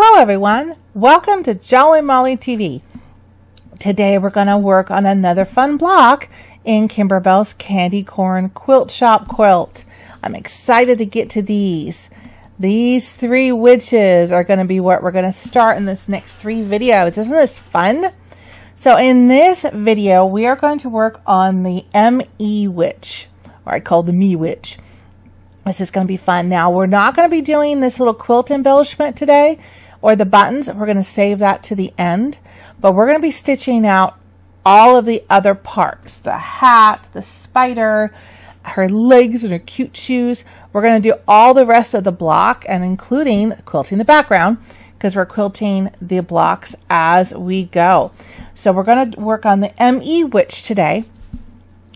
Hello everyone, welcome to Jolly Molly TV. Today we're going to work on another fun block in Kimberbell's Candy Corn Quilt Shop quilt. I'm excited to get to these. These three witches are going to be what we're going to start in this next three videos. Isn't this fun? So in this video we are going to work on the ME witch, or I call the Me witch. This is going to be fun. Now we're not going to be doing this little quilt embellishment today, or the buttons. We're going to save that to the end, but we're going to be stitching out all of the other parts, the hat, the spider, her legs and her cute shoes. We're going to do all the rest of the block, and including quilting the background, because we're quilting the blocks as we go. So we're going to work on the ME witch today.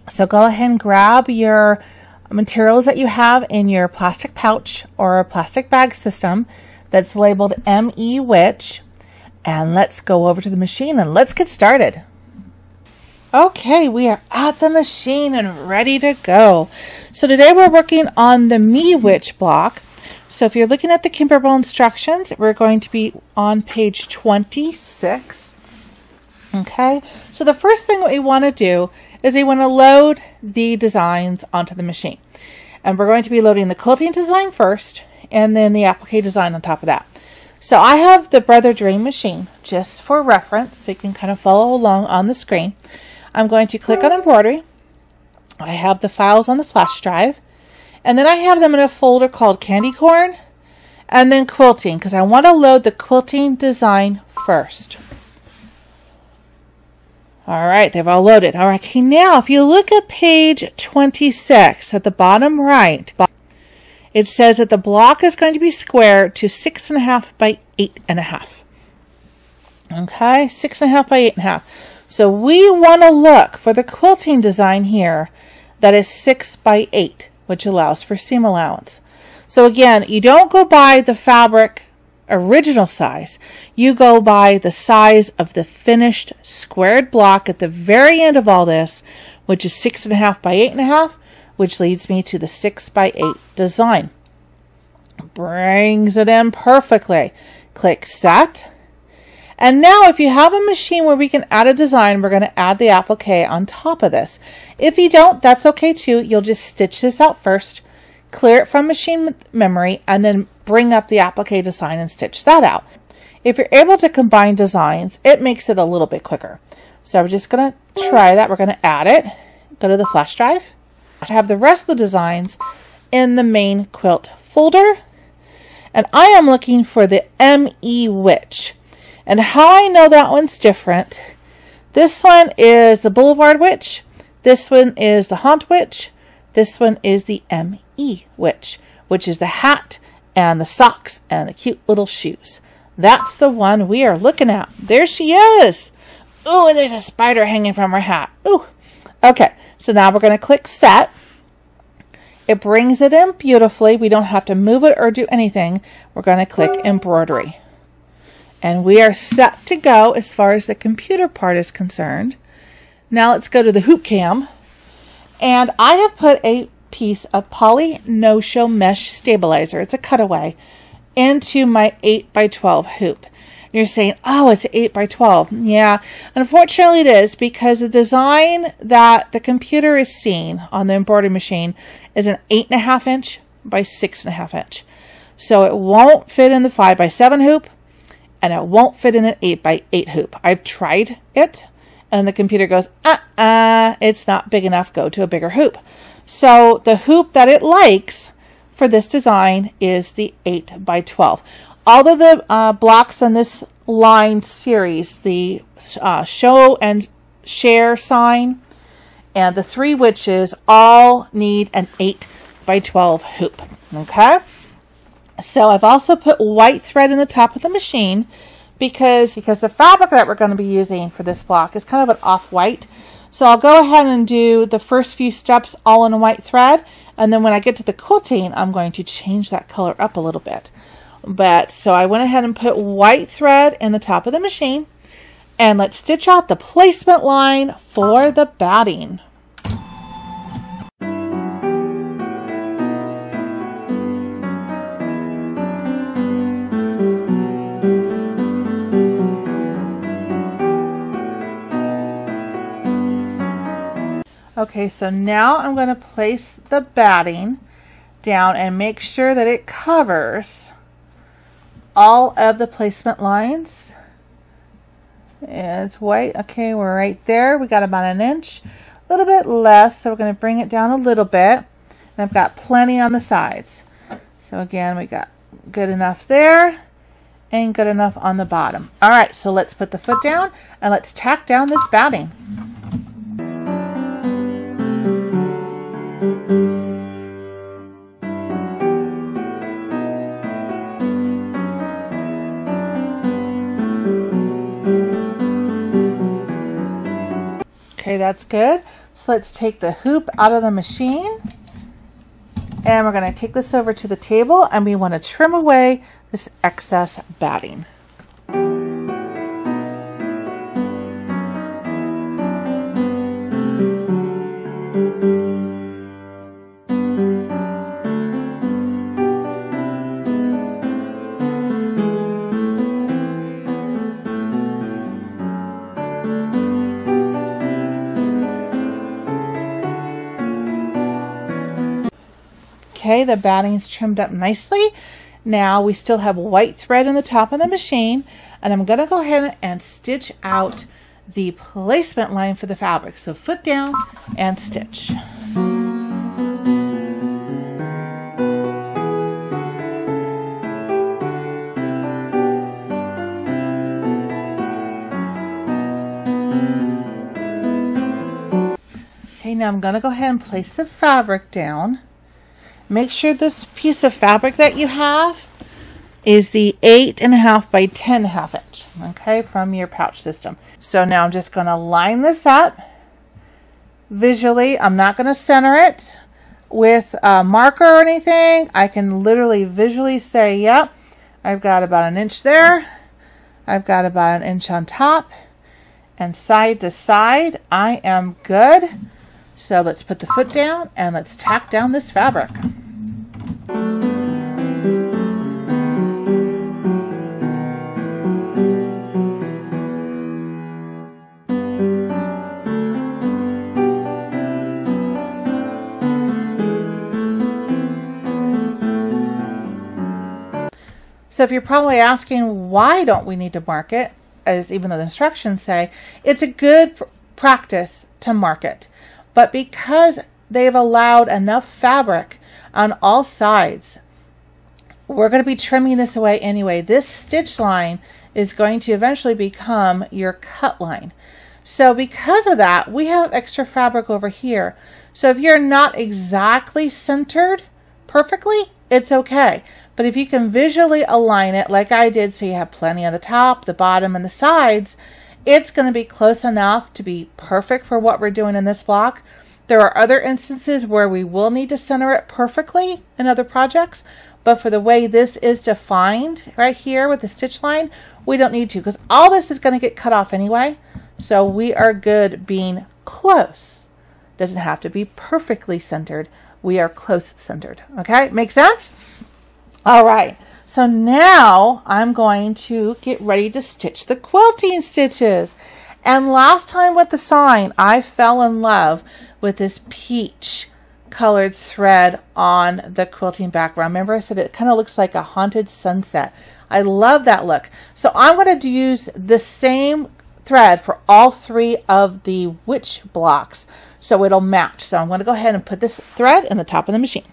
So go ahead and grab your materials that you have in your plastic pouch or a plastic bag system that's labeled ME witch, and let's go over to the machine and let's get started. Okay, we are at the machine and ready to go. So today we're working on the Me witch block. So if you're looking at the Kimberbell instructions, we're going to be on page 26. Okay, so the first thing we want to do is we want to load the designs onto the machine. And we're going to be loading the quilting design first, and then the applique design on top of that. So I have the Embroidery machine just for reference, so you can kind of follow along on the screen. I'm going to click on Embroidery. I have the files on the flash drive, and then I have them in a folder called Candy Corn, and then Quilting, because I want to load the quilting design first. All right, they've all loaded. All right, okay, now if you look at page 26 at the bottom right, it says that the block is going to be square to 6.5 by 8.5. Okay, 6.5 by 8.5. So we want to look for the quilting design here that is 6 by 8, which allows for seam allowance. So again, you don't go by the fabric original size. You go by the size of the finished squared block at the very end of all this, which is 6.5 by 8.5. which leads me to the 6 by 8 design. Brings it in perfectly. Click Set. And now if you have a machine where we can add a design, we're going to add the applique on top of this. If you don't, that's okay too. You'll just stitch this out first, clear it from machine memory, and then bring up the applique design and stitch that out. If you're able to combine designs, it makes it a little bit quicker. So we're just going to try that. We're going to add it. Go to the flash drive. I have the rest of the designs in the main quilt folder, and I am looking for the ME witch. And how I know that one's different, this one is the Boulevard witch, this one is the Haunt witch, this one is the ME witch, which is the hat and the socks and the cute little shoes. That's the one we are looking at. There she is. Ooh, and there's a spider hanging from her hat. Ooh. Okay, so now we're going to click Set. It brings it in beautifully. We don't have to move it or do anything. We're going to click Embroidery. And we are set to go as far as the computer part is concerned. Now let's go to the hoop cam. And I have put a piece of poly no-show mesh stabilizer, it's a cutaway, into my 8 by 12 hoop. You're saying, oh, it's 8 by 12. Yeah, unfortunately it is, because the design that the computer is seeing on the embroidery machine is an 8.5 inch by 6.5 inch. So it won't fit in the 5 by 7 hoop, and it won't fit in an 8 by 8 hoop. I've tried it, and the computer goes, it's not big enough, go to a bigger hoop. So the hoop that it likes for this design is the 8 by 12. All of the blocks on this line series, the show and share sign and the three witches, all need an 8 by 12 hoop. Okay, so I've also put white thread in the top of the machine because the fabric that we're going to be using for this block is kind of an off-white. So I'll go ahead and do the first few steps all in white thread, and then when I get to the quilting, I'm going to change that color up a little bit. But so I went ahead and put white thread in the top of the machine, and let's stitch out the placement line for the batting. Okay, so now I'm going to place the batting down and make sure that it covers all of the placement lines. And it's white. Okay, we're right there. We got about 1 inch, a little bit less, so we're going to bring it down a little bit. And I've got plenty on the sides. So again, we got good enough there and good enough on the bottom. All right, so let's put the foot down and let's tack down this batting. Okay, that's good. So let's take the hoop out of the machine and we're going to take this over to the table and we want to trim away this excess batting. Okay, the batting's trimmed up nicely. Now we still have white thread in the top of the machine, and I'm going to go ahead and stitch out the placement line for the fabric. So foot down and stitch. Okay, now I'm going to go ahead and place the fabric down. Make sure this piece of fabric that you have is the 8.5 by 10.5 inch, okay, from your pouch system. So now I'm just going to line this up visually. I'm not going to center it with a marker or anything. I can literally visually say, yep, I've got about 1 inch there. I've got about 1 inch on top, and side to side, I am good. So let's put the foot down and let's tack down this fabric. So if you're probably asking, why don't we need to mark it, as even though the instructions say, it's a good practice to mark it. But because they've allowed enough fabric on all sides, we're going to be trimming this away anyway. This stitch line is going to eventually become your cut line. So because of that, we have extra fabric over here. So if you're not exactly centered perfectly, it's okay. But if you can visually align it like I did, so you have plenty on the top, the bottom, and the sides, it's going to be close enough to be perfect for what we're doing in this block. There are other instances where we will need to center it perfectly in other projects, but for the way this is defined right here with the stitch line, we don't need to, because all this is going to get cut off anyway. So we are good being close. Doesn't have to be perfectly centered. We are close centered. Okay, make sense? All right, so now I'm going to get ready to stitch the quilting stitches. And last time with the sign, I fell in love with this peach colored thread on the quilting background. Remember I said it kind of looks like a haunted sunset. I love that look. So I'm going to use the same thread for all 3 of the witch blocks so it'll match. So I'm going to go ahead and put this thread in the top of the machine.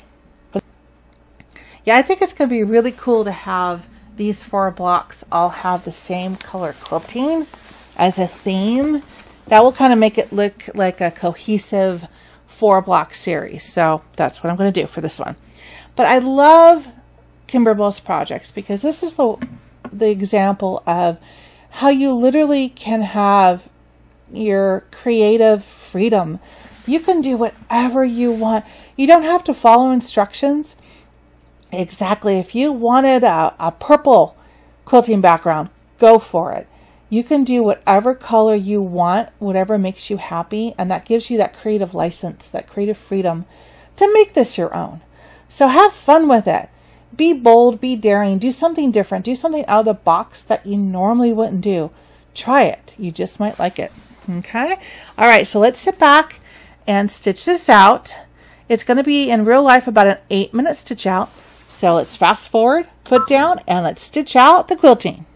Yeah, I think it's going to be really cool to have these 4 blocks all have the same color quilting as a theme. That will kind of make it look like a cohesive 4-block series. So that's what I'm going to do for this one. But I love Kimberbell's projects because this is the example of how you literally can have your creative freedom. You can do whatever you want. You don't have to follow instructions. Exactly. If you wanted a purple quilting background, go for it. You can do whatever color you want, whatever makes you happy, and that gives you that creative license, that creative freedom to make this your own. So have fun with it. Be bold, be daring, do something different, do something out of the box that you normally wouldn't do. Try it. You just might like it. Okay? All right, so let's sit back and stitch this out. It's going to be in real life about an 8-minute stitch out. So let's fast forward, foot down, and let's stitch out the quilting.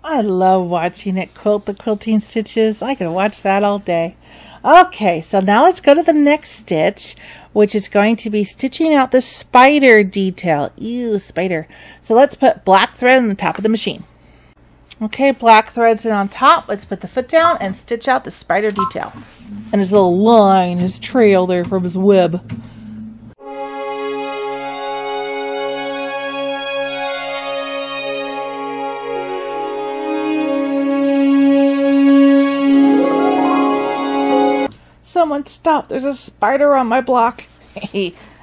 I love watching it quilt the quilting stitches. I could watch that all day. Okay, so now let's go to the next stitch, which is going to be stitching out the spider detail. Ew, spider. So let's put black thread on the top of the machine. Okay, black thread's in on top. Let's put the foot down and stitch out the spider detail. And his little line, his trail there from his web. Someone stop, there's a spider on my block.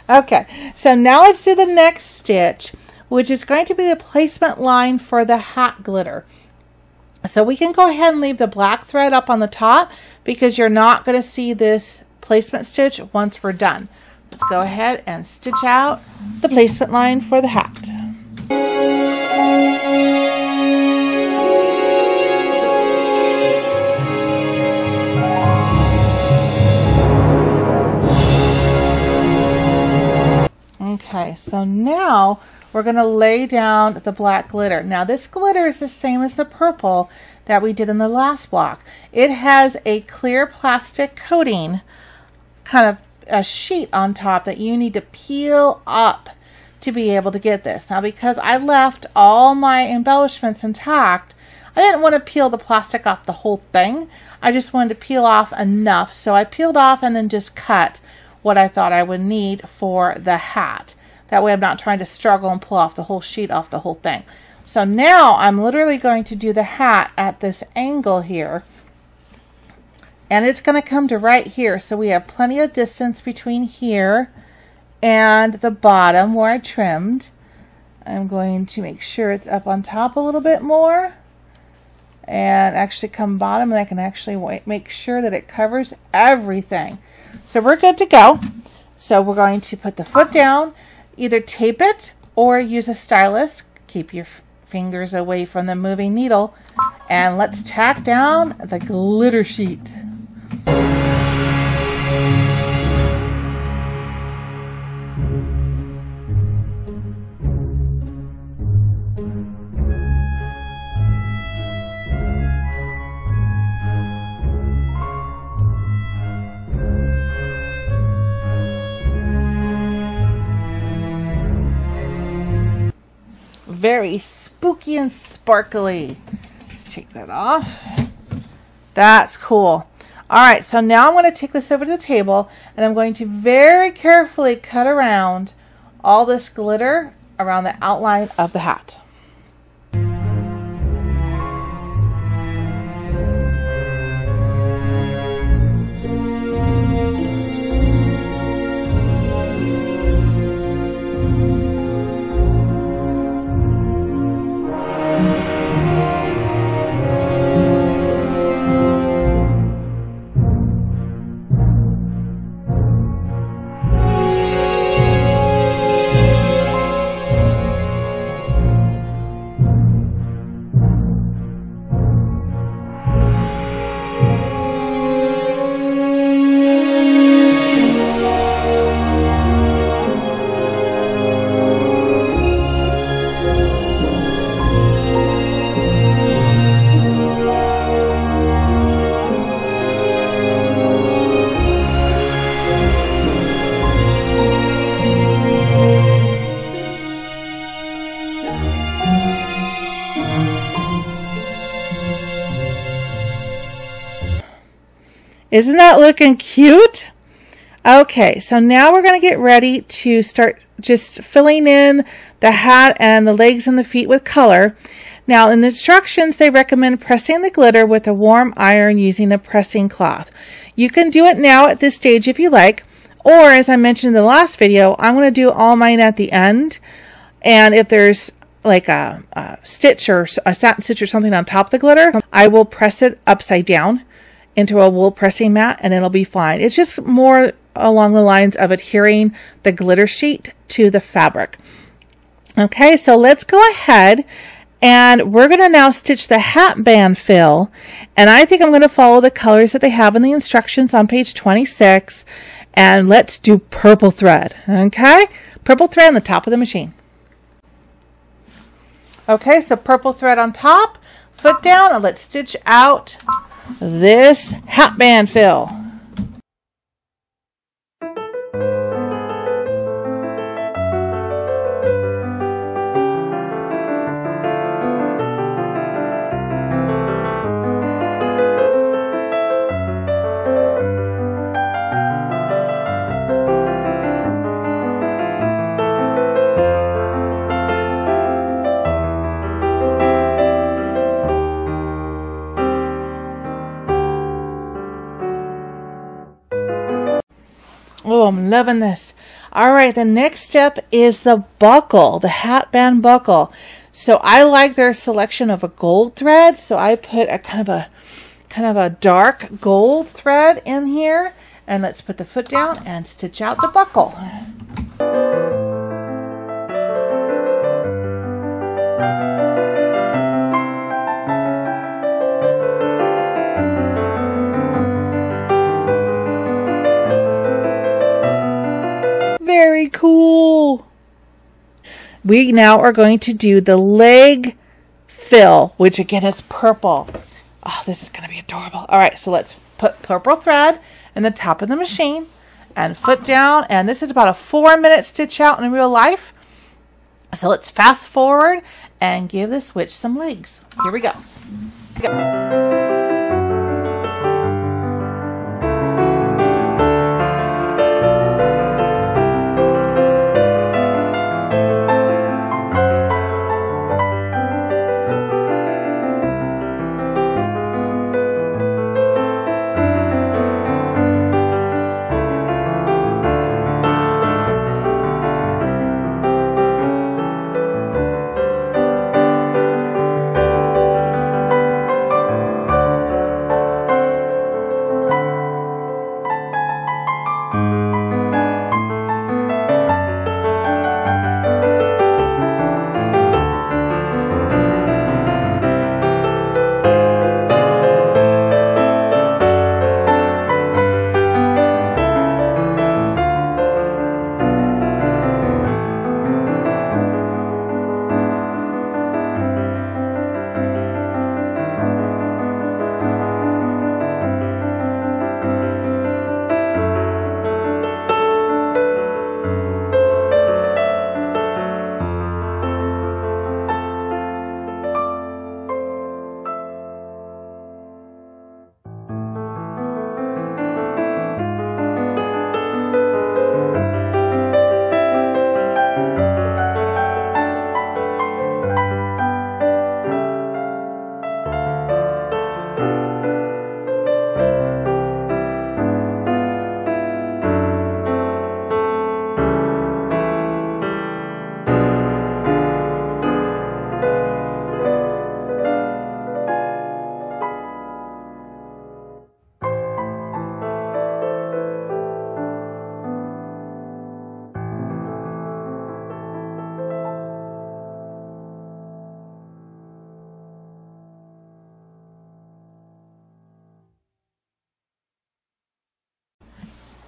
Okay, so now let's do the next stitch, which is going to be the placement line for the hat glitter. So we can go ahead and leave the black thread up on the top because you're not going to see this placement stitch once we're done. Let's go ahead and stitch out the placement line for the hat. Okay, so now we're going to lay down the black glitter. Now this glitter is the same as the purple that we did in the last block. It has a clear plastic coating, kind of a sheet on top that you need to peel up to be able to get this. Now because I left all my embellishments intact, I didn't want to peel the plastic off the whole thing. I just wanted to peel off enough. So I peeled off and then just cut what I thought I would need for the hat. That way I'm not trying to struggle and pull off the whole sheet off the whole thing. So now I'm literally going to do the hat at this angle here. And it's going to come to right here. So we have plenty of distance between here and the bottom where I trimmed. I'm going to make sure it's up on top a little bit more. And actually come bottom, and I can actually make sure that it covers everything. So we're good to go. So we're going to put the foot down, either tape it or use a stylus. Keep your fingers away from the moving needle. And let's tack down the glitter sheet. Very spooky and sparkly. Let's take that off. That's cool. All right, so now I'm going to take this over to the table and I'm going to very carefully cut around all this glitter around the outline of the hat. Isn't that looking cute? Okay, so now we're going to get ready to start just filling in the hat and the legs and the feet with color. Now, in the instructions, they recommend pressing the glitter with a warm iron using a pressing cloth. You can do it now at this stage if you like, or as I mentioned in the last video, I'm going to do all mine at the end. And if there's like a stitch or a satin stitch or something on top of the glitter, I will press it upside down into a wool pressing mat and it'll be fine. It's just more along the lines of adhering the glitter sheet to the fabric. Okay, so let's go ahead and we're going to now stitch the hat band fill, and I think I'm going to follow the colors that they have in the instructions on page 26, and let's do purple thread. Okay, purple thread on the top of the machine. Okay, so purple thread on top, foot down, and let's stitch out this hat band fill. Oh, I'm loving this. All right, the next step is the buckle, the hat band buckle. So I like their selection of a gold thread. So I put a kind of a dark gold thread in here. And let's put the foot down and stitch out the buckle. Very cool. We now are going to do the leg fill, which again is purple. Oh, this is going to be adorable. All right, so let's put purple thread in the top of the machine and foot down. And this is about a 4-minute stitch out in real life. So let's fast forward and give this witch some legs. Here we go.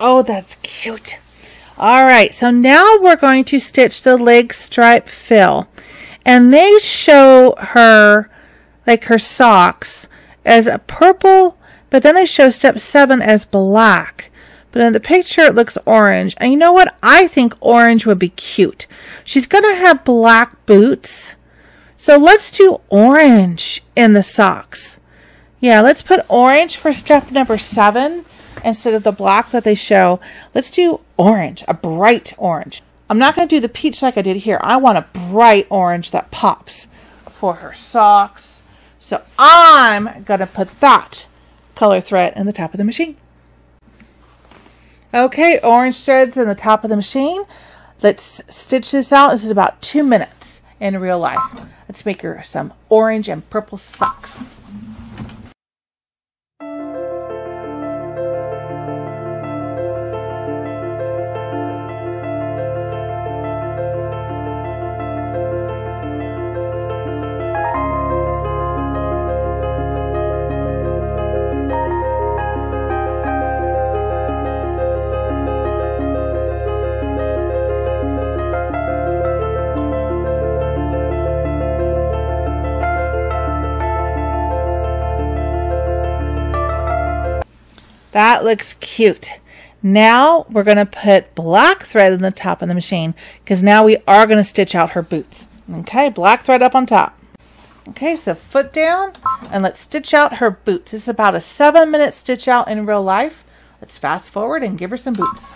Oh, that's cute. All right, so now we're going to stitch the leg stripe fill. And they show her, like her socks, as a purple, but then they show step 7 as black. But in the picture, it looks orange. And you know what? I think orange would be cute. She's going to have black boots. So let's do orange in the socks. Yeah, let's put orange for step number 7 instead of the black that they show. Let's do orange, a bright orange. I'm not going to do the peach like I did here. I want a bright orange that pops for her socks. So I'm going to put that color thread in the top of the machine. Okay, orange threads in the top of the machine. Let's stitch this out. This is about 2 minutes in real life. Let's make her some orange and purple socks. That looks cute. Now we're going to put black thread in the top of the machine because now we are going to stitch out her boots. Okay, black thread up on top. Okay, so foot down and let's stitch out her boots. This is about a 7-minute stitch out in real life. Let's fast forward and give her some boots.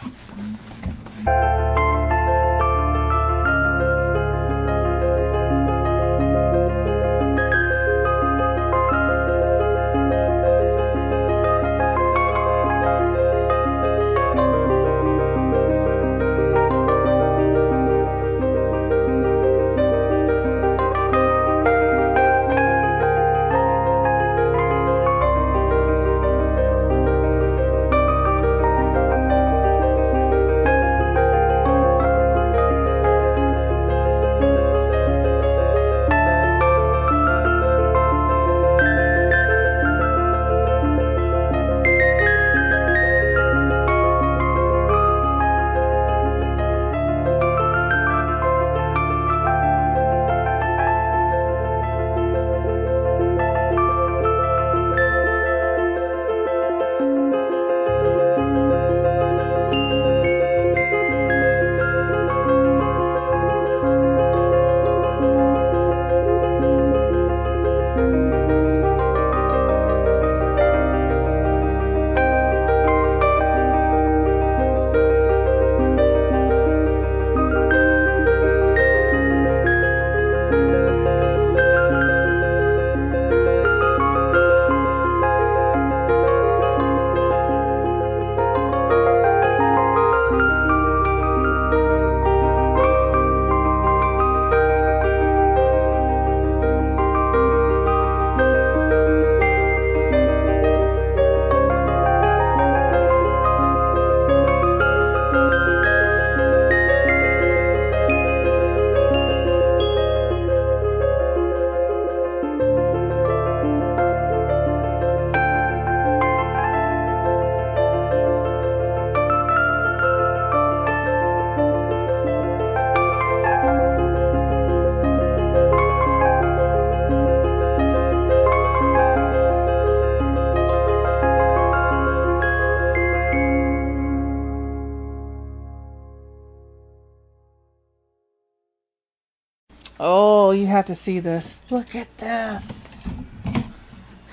Oh, you have to see this. Look at this.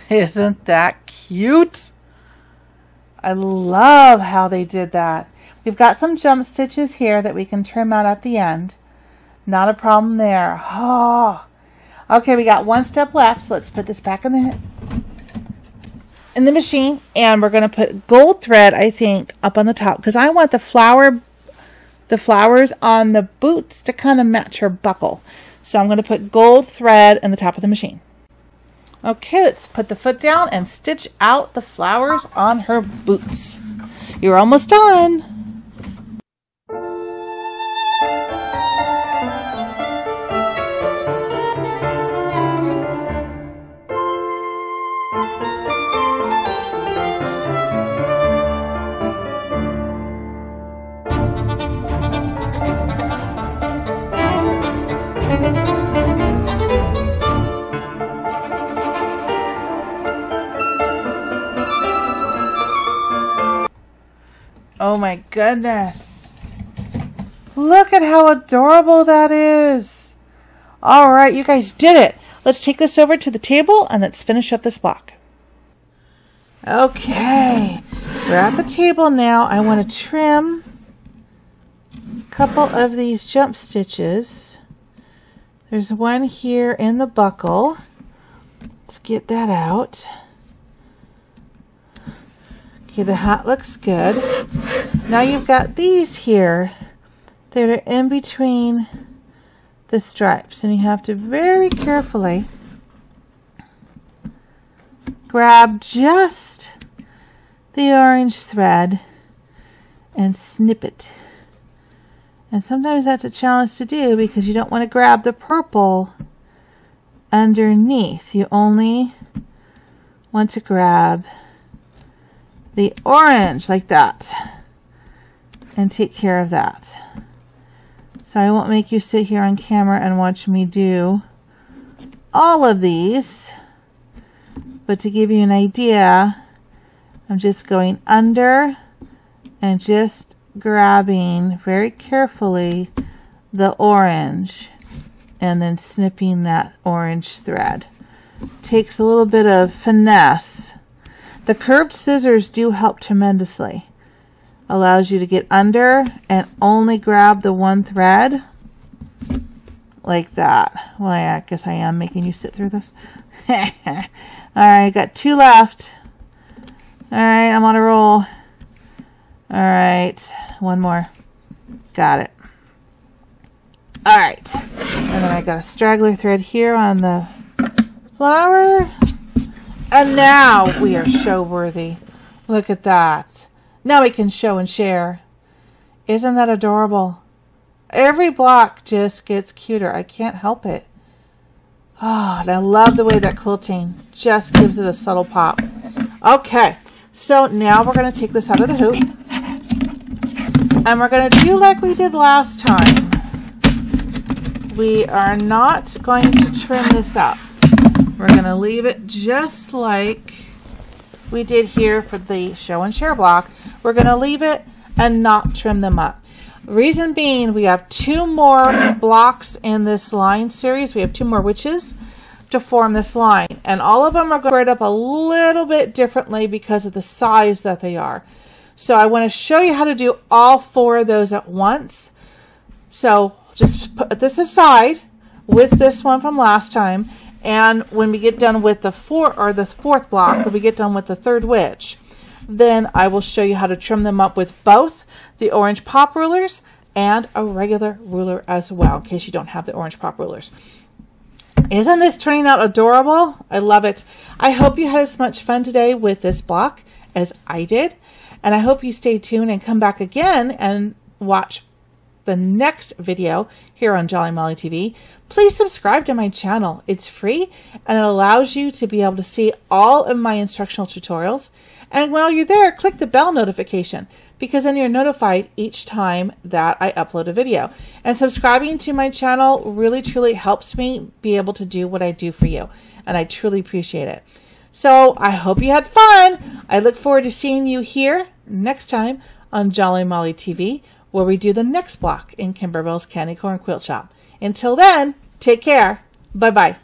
Isn't that cute? I love how they did that. We've got some jump stitches here that we can trim out at the end. Not a problem there. Oh. Okay, we got one step left, so let's put this back in the machine, and we're going to put gold thread, I think, up on the top because I want the flowers on the boots to kind of match her buckle. So I'm going to put gold thread in the top of the machine. Okay, let's put the foot down and stitch out the flowers on her boots. You're almost done. Oh my goodness. Look at how adorable that is. All right, you guys did it. Let's take this over to the table and let's finish up this block. Okay, we're at the table now. I want to trim a couple of these jump stitches. There's one here in the buckle. Let's get that out. Okay, the hat looks good. Now you've got these here that are in between the stripes, and you have to very carefully grab just the orange thread and snip it. And sometimes that's a challenge to do because you don't want to grab the purple underneath. You only want to grab the orange like that and take care of that. So I won't make you sit here on camera and watch me do all of these, but to give you an idea, I'm just going under and just grabbing very carefully the orange and then snipping that orange thread. Takes a little bit of finesse. The curved scissors do help tremendously. Allows you to get under and only grab the one thread like that. Well, I guess I am making you sit through this. Alright, got 2 left. Alright, I'm on a roll. Alright, 1 more. Got it. Alright, and then I got a straggler thread here on the flower. And now we are show worthy. Look at that. Now we can show and share. Isn't that adorable? Every block just gets cuter. I can't help it. Oh, and I love the way that quilting just gives it a subtle pop. Okay, so now we're going to take this out of the hoop. And we're going to do like we did last time. We are not going to trim this up. We're going to leave it just like we did here for the show and share block. We're going to leave it and not trim them up. Reason being, we have 2 more blocks in this line series. We have 2 more witches to form this line, and all of them are going to spread up a little bit differently because of the size that they are. So I want to show you how to do all 4 of those at once. So just put this aside with this one from last time, and when we get done with the 4th block, when we get done with the 3rd witch, then I will show you how to trim them up with both the orange pop rulers and a regular ruler as well, in case you don't have the orange pop rulers. Isn't this turning out adorable? I love it. I hope you had as much fun today with this block as I did, and I hope you stay tuned and come back again and watch the next video here on Jolly Molly TV. Please subscribe to my channel. It's free and it allows you to be able to see all of my instructional tutorials. And while you're there, click the bell notification because then you're notified each time that I upload a video. And subscribing to my channel really truly helps me be able to do what I do for you. And I truly appreciate it. So I hope you had fun. I look forward to seeing you here next time on Jolly Molly TV, where we do the next block in Kimberbell's Candy Corn Quilt Shop. Until then, take care. Bye-bye.